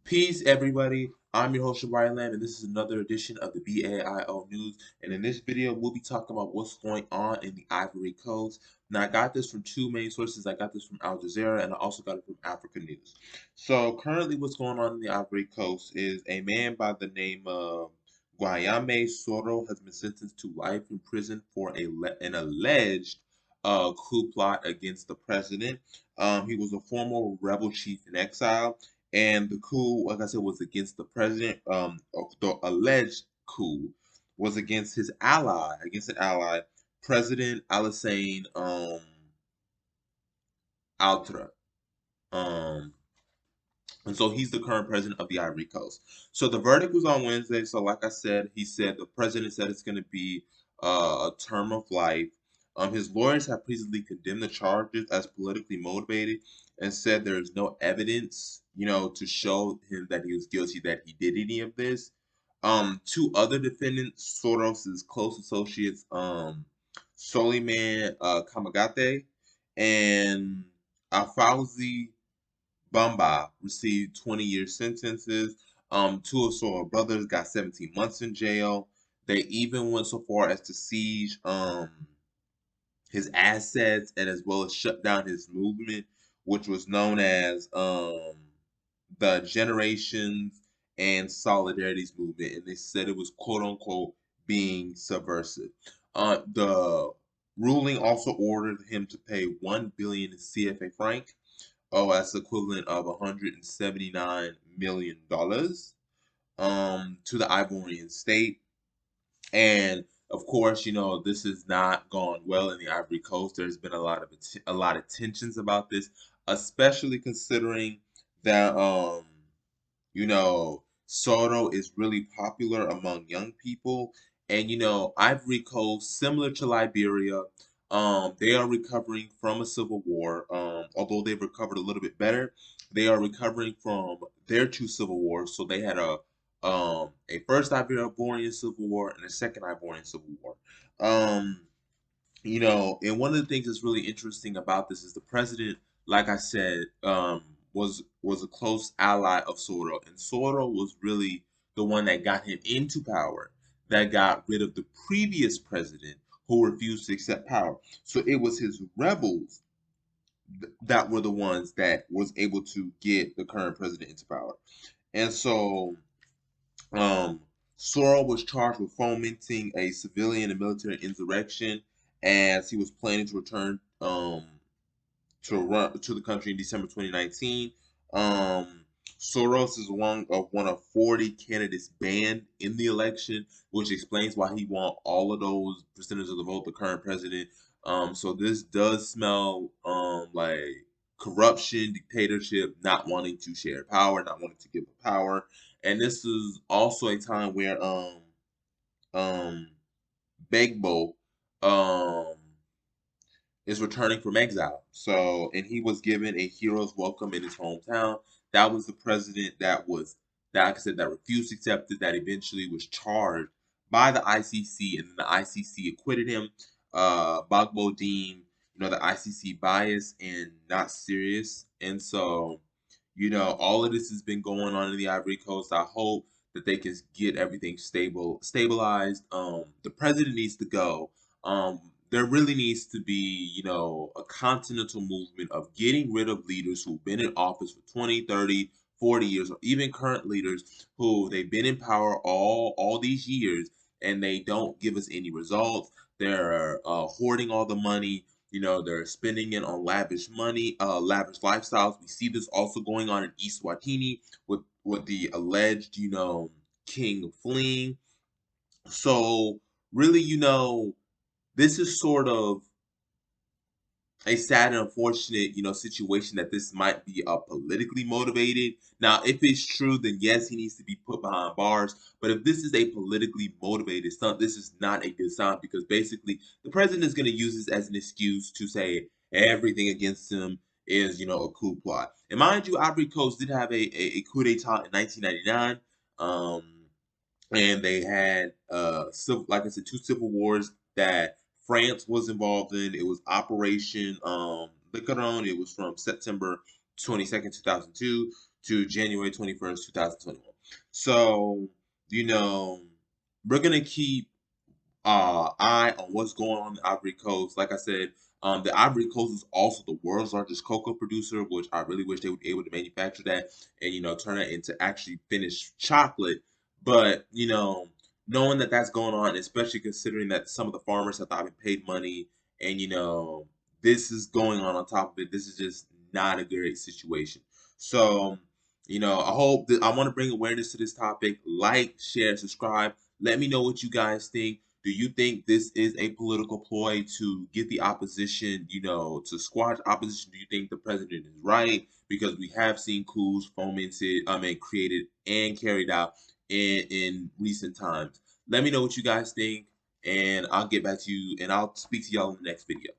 Peace, everybody. I'm your host, Lamb, and this is another edition of the BAIO News. And in this video, we'll be talking about what's going on in the Ivory Coast. Now, I got this from two main sources. I got this from Al Jazeera, and I also got it from Africa News. So, currently, what's going on in the Ivory Coast is a man by the name of Guillaume Soro has been sentenced to life in prison for an alleged coup plot against the president. He was a former rebel chief in exile, and the coup, like I said, was against the president. The alleged coup was against his ally, President Alassane Ouattara. Um, and so he's the current president of the Ivory Coast. So the verdict was on Wednesday. So like I said, the president said it's going to be a term of life. His lawyers have previously condemned the charges as politically motivated and said there is no evidence, to show him that he was guilty, that he did any of this. Two other defendants, Soros's close associates, Soliman Kamagate and Afauzi Bamba received 20-year sentences. Two of Soro's brothers got 17 months in jail. They even went so far as to siege his assets and as well as shut down his movement, which was known as the Generations and Solidarities movement, and they said it was quote unquote being subversive. The ruling also ordered him to pay 1 billion CFA franc. Oh, that's equivalent of $179 million to the Ivorian state. And of course, this has not gone well in the Ivory Coast. There's been a lot of tensions about this, especially considering that Soro is really popular among young people. And Ivory Coast, similar to Liberia, they are recovering from a civil war. Although they've recovered a little bit better, they are recovering from their two civil wars. So they had a first Ivorian Civil War and a second Ivorian Civil War. And one of the things that's really interesting about this is the president, like I said, was a close ally of Soro, and Soro was really the one that got him into power, that got rid of the previous president who refused to accept power. So it was his rebels that were the ones that was able to get the current president into power. And so um, Soro was charged with fomenting a civilian and military insurrection as he was planning to return to the country in December 2019. Um, Soros is one of 40 candidates banned in the election, which explains why he won all of those percentage of the vote, the current president. So this does smell like corruption, dictatorship, not wanting to share power, not wanting to give up power. And this is also a time where um Begbo um is returning from exile. So, and he was given a hero's welcome in his hometown. That was the president that, like I said, that refused to accept it, that eventually was charged by the ICC, and then the ICC acquitted him. Bagbo deemed, the ICC biased and not serious. And so, all of this has been going on in the Ivory Coast. I hope that they can get everything stabilized. The president needs to go. There really needs to be, a continental movement of getting rid of leaders who've been in office for 20, 30, 40 years, or even current leaders who they've been in power all these years and they don't give us any results. They're hoarding all the money. They're spending it on lavish lifestyles. We see this also going on in East Watini with the alleged, king fleeing. So really, this is sort of a sad and unfortunate, situation that this might be politically motivated. Now, if it's true, then yes, he needs to be put behind bars. But if this is a politically motivated stunt, this is not a good sign because basically the president is going to use this as an excuse to say everything against him is, a coup plot. And mind you, Ivory Coast did have a coup d'état in 1999. And they had like I said, two civil wars that France was involved in. It was Operation Licaron. It was from September 22nd, 2002 to January 21st, 2021. So, you know, we're gonna keep eye on what's going on in the Ivory Coast. Like I said, the Ivory Coast is also the world's largest cocoa producer, which I really wish they would be able to manufacture that and turn it into actually finished chocolate. But knowing that that's going on, especially considering that some of the farmers have not been paid money, and this is going on top of it. This is just not a great situation. So. I hope that I want to bring awareness to this topic. Like, share, subscribe. Let me know what you guys think. Do you think this is a political ploy to get the opposition, to squash opposition? Do you think the president is right? Because we have seen coups fomented, created and carried out in recent times. Let me know what you guys think, and I'll get back to you, and I'll speak to y'all in the next video.